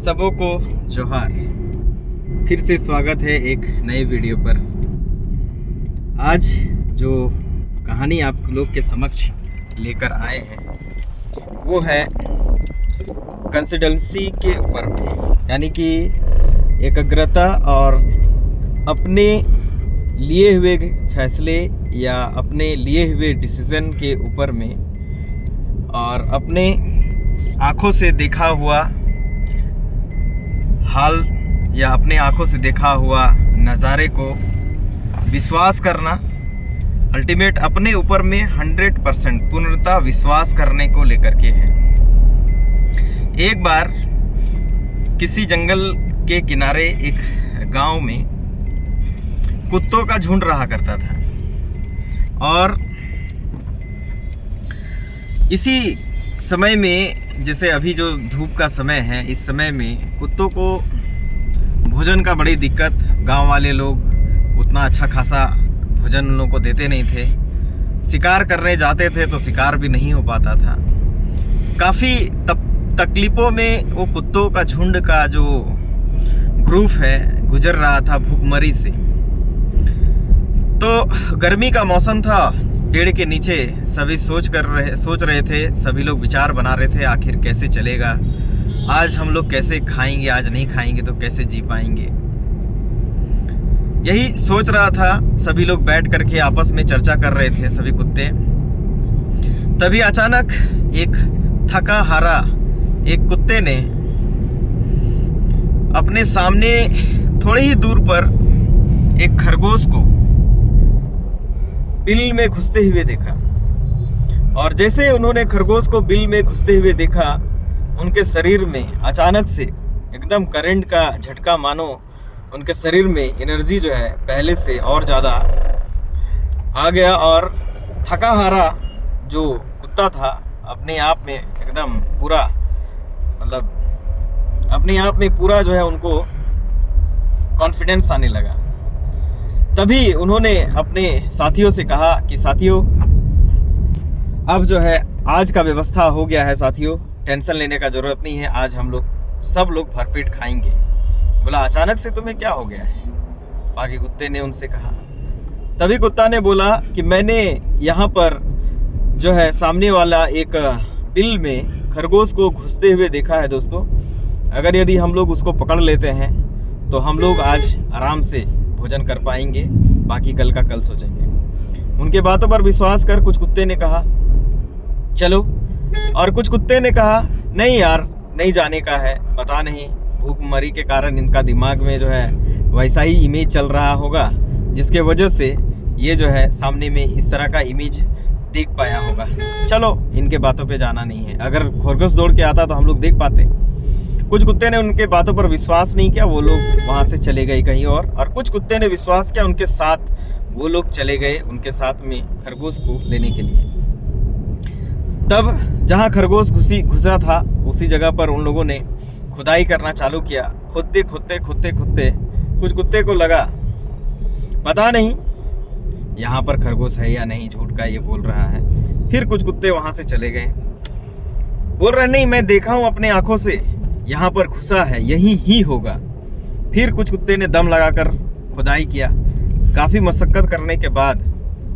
सबों को जोहार। फिर से स्वागत है एक नए वीडियो पर। आज जो कहानी आप लोग के समक्ष लेकर आए हैं वो है कंसिस्टेंसी के ऊपर, यानी कि एकाग्रता और अपने लिए हुए फैसले या अपने लिए हुए डिसीज़न के ऊपर में, और अपने आँखों से देखा हुआ हाल या अपने आँखों से देखा हुआ नज़ारे को विश्वास करना, अल्टीमेट अपने ऊपर में 100% पूर्णतः विश्वास करने को लेकर के है। एक बार किसी जंगल के किनारे एक गांव में कुत्तों का झुंड रहा करता था, और इसी समय में, जैसे अभी जो धूप का समय है, इस समय में कुत्तों को भोजन का बड़ी दिक्कत, गांव वाले लोग उतना अच्छा खासा भोजन उन लोगों को देते नहीं थे। शिकार करने जाते थे तो शिकार भी नहीं हो पाता था। काफ़ी तकलीफ़ों में वो कुत्तों का झुंड का जो ग्रुप है गुजर रहा था भूखमरी से। तो गर्मी का मौसम था, पेड़ के नीचे सभी सोच रहे थे, सभी लोग विचार बना रहे थे आखिर कैसे चलेगा, आज हम लोग कैसे खाएंगे, आज नहीं खाएंगे तो कैसे जी पाएंगे। यही सोच रहा था, सभी लोग बैठ करके आपस में चर्चा कर रहे थे सभी कुत्ते। तभी अचानक एक थका हारा एक कुत्ते ने अपने सामने थोड़ी ही दूर पर एक खरगोश को बिल में घुसते हुए देखा, और जैसे उन्होंने खरगोश को बिल में घुसते हुए देखा, उनके शरीर में अचानक से एकदम करंट का झटका, मानो उनके शरीर में एनर्जी जो है पहले से और ज़्यादा आ गया, और थका हारा जो कुत्ता था अपने आप में एकदम पूरा, मतलब अपने आप में पूरा जो है उनको कॉन्फिडेंस आने लगा। तभी उन्होंने अपने साथियों से कहा कि साथियों, अब जो है आज का व्यवस्था हो गया है साथियों, टेंशन लेने का ज़रूरत नहीं है, आज हम लोग सब लोग भरपेट खाएंगे। बोला अचानक से तुम्हें क्या हो गया है? बाकी कुत्ते ने उनसे कहा। तभी कुत्ता ने बोला कि मैंने यहाँ पर जो है सामने वाला एक बिल में खरगोश को घुसते हुए देखा है दोस्तों। अगर यदि हम लोग उसको पकड़ लेते हैं तो हम लोग आज आराम से भोजन कर पाएंगे, बाकी कल का कल सोचेंगे। उनके बातों पर विश्वास कर कुछ कुत्ते ने कहा चलो, और कुछ कुत्ते ने कहा नहीं यार, नहीं जाने का है, पता नहीं भूखमरी के कारण इनका दिमाग में जो है वैसा ही इमेज चल रहा होगा, जिसके वजह से ये जो है सामने में इस तरह का इमेज देख पाया होगा। चलो इनके बातों पे जाना नहीं है, अगर खरगोश दौड़ के आता तो हम लोग देख पाते। कुछ कुत्ते ने उनके बातों पर विश्वास नहीं किया, वो लोग वहाँ से चले गए कहीं और कुछ कुत्ते ने विश्वास किया, उनके साथ वो लोग चले गए उनके साथ में खरगोश को लेने के लिए। तब जहाँ खरगोश घुसा था उसी जगह पर उन लोगों ने खुदाई करना चालू किया। खोदते कुछ कुत्ते को लगा पता नहीं यहाँ पर खरगोश है या नहीं, झूठ का ये बोल रहा है। फिर कुछ कुत्ते वहाँ से चले गए, बोल रहे नहीं मैं देखा हूँ अपने आँखों से, यहाँ पर घुसा है, यही ही होगा। फिर कुछ कुत्ते ने दम लगाकर खुदाई किया। काफ़ी मशक्कत करने के बाद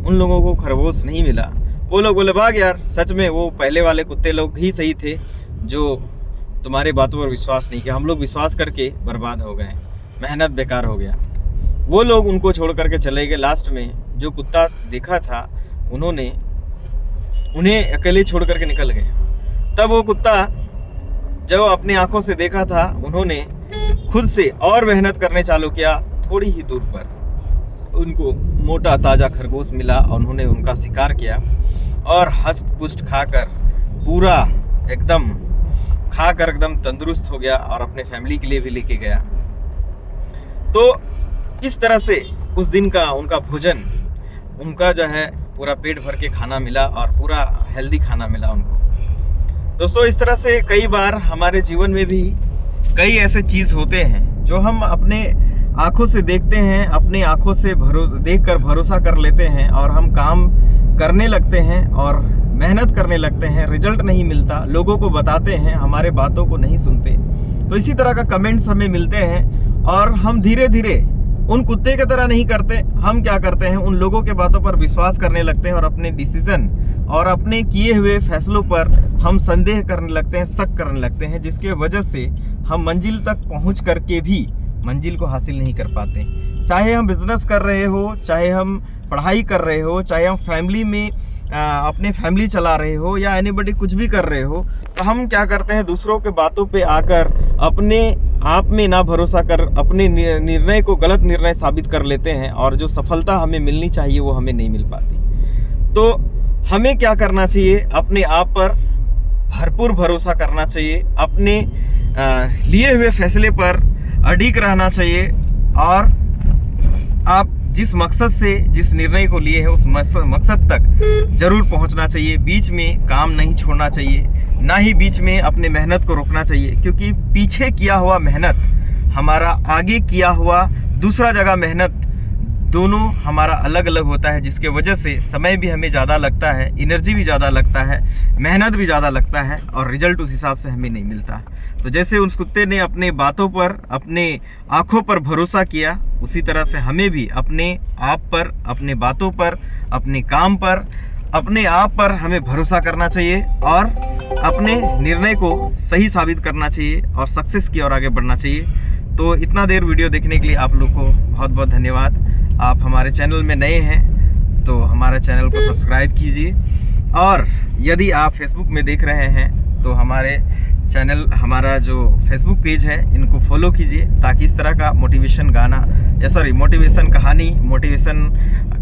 उन लोगों को खरगोश नहीं मिला। वो लोग बोले भाग यार, सच में वो पहले वाले कुत्ते लोग ही सही थे जो तुम्हारे बातों पर विश्वास नहीं किया, हम लोग विश्वास करके बर्बाद हो गए, मेहनत बेकार हो गया। वो लोग उनको छोड़ करके चले गए। लास्ट में जो कुत्ता देखा था उन्हें अकेले छोड़ करके निकल गए। तब वो कुत्ता जब अपने आंखों से देखा था, उन्होंने खुद से और मेहनत करने चालू किया। थोड़ी ही दूर पर उनको मोटा ताज़ा खरगोश मिला और उन्होंने उनका शिकार किया, और हष्ट पुष्ट खाकर पूरा एकदम तंदुरुस्त हो गया, और अपने फैमिली के लिए भी लेके गया। तो इस तरह से उस दिन का उनका भोजन, उनका जो है पूरा पेट भर के खाना मिला, और पूरा हेल्दी खाना मिला उनको। दोस्तों इस तरह से कई बार हमारे जीवन में भी कई ऐसे चीज़ होते हैं जो हम अपने आँखों से देखते हैं, अपने आँखों से देखकर भरोसा कर लेते हैं, और हम काम करने लगते हैं और मेहनत करने लगते हैं, रिजल्ट नहीं मिलता, लोगों को बताते हैं, हमारे बातों को नहीं सुनते, तो इसी तरह का कमेंट्स हमें मिलते हैं और हम धीरे धीरे उन कुत्ते की तरह नहीं करते। हम क्या करते हैं, उन लोगों के बातों पर विश्वास करने लगते हैं और अपने डिसीजन और अपने किए हुए फैसलों पर हम संदेह करने लगते हैं, शक करने लगते हैं, जिसके वजह से हम मंजिल तक पहुंच करके भी मंजिल को हासिल नहीं कर पाते। चाहे हम बिजनेस कर रहे हो, चाहे हम पढ़ाई कर रहे हो, चाहे हम फैमिली में अपने फैमिली चला रहे हो या एनीबॉडी कुछ भी कर रहे हो, तो हम क्या करते हैं, दूसरों के बातों पे आकर अपने आप में ना भरोसा कर अपने निर्णय को गलत निर्णय साबित कर लेते हैं और जो सफलता हमें मिलनी चाहिए वो हमें नहीं मिल पाती। तो हमें क्या करना चाहिए, अपने आप पर भरपूर भरोसा करना चाहिए, अपने लिए हुए फैसले पर अडिग रहना चाहिए और आप जिस मकसद से जिस निर्णय को लिए है उस मकसद तक जरूर पहुंचना चाहिए। बीच में काम नहीं छोड़ना चाहिए, ना ही बीच में अपने मेहनत को रोकना चाहिए, क्योंकि पीछे किया हुआ मेहनत हमारा आगे किया हुआ दूसरा जगह मेहनत दोनों हमारा अलग अलग होता है, जिसके वजह से समय भी हमें ज़्यादा लगता है, एनर्जी भी ज़्यादा लगता है, मेहनत भी ज़्यादा लगता है और रिजल्ट उस हिसाब से हमें नहीं मिलता। तो जैसे उस कुत्ते ने अपने बातों पर, अपने आँखों पर भरोसा किया, उसी तरह से हमें भी अपने आप पर, अपने बातों पर, अपने काम पर, अपने आप पर हमें भरोसा करना चाहिए और अपने निर्णय को सही साबित करना चाहिए और सक्सेस की ओर आगे बढ़ना चाहिए। तो इतना देर वीडियो देखने के लिए आप लोग को बहुत बहुत धन्यवाद। आप हमारे चैनल में नए हैं तो हमारे चैनल को सब्सक्राइब कीजिए और यदि आप फेसबुक में देख रहे हैं तो हमारे चैनल, हमारा जो फेसबुक पेज है, इनको फॉलो कीजिए ताकि इस तरह का मोटिवेशन कहानी, मोटिवेशन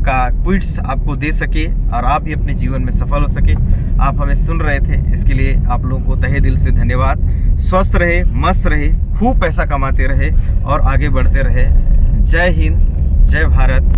का क्विट्स आपको दे सके और आप भी अपने जीवन में सफल हो सके। आप हमें सुन रहे थे, इसके लिए आप लोगों को तहे दिल से धन्यवाद। स्वस्थ रहे, मस्त रहे, खूब पैसा कमाते रहे और आगे बढ़ते रहे। जय हिंद, जय भारत,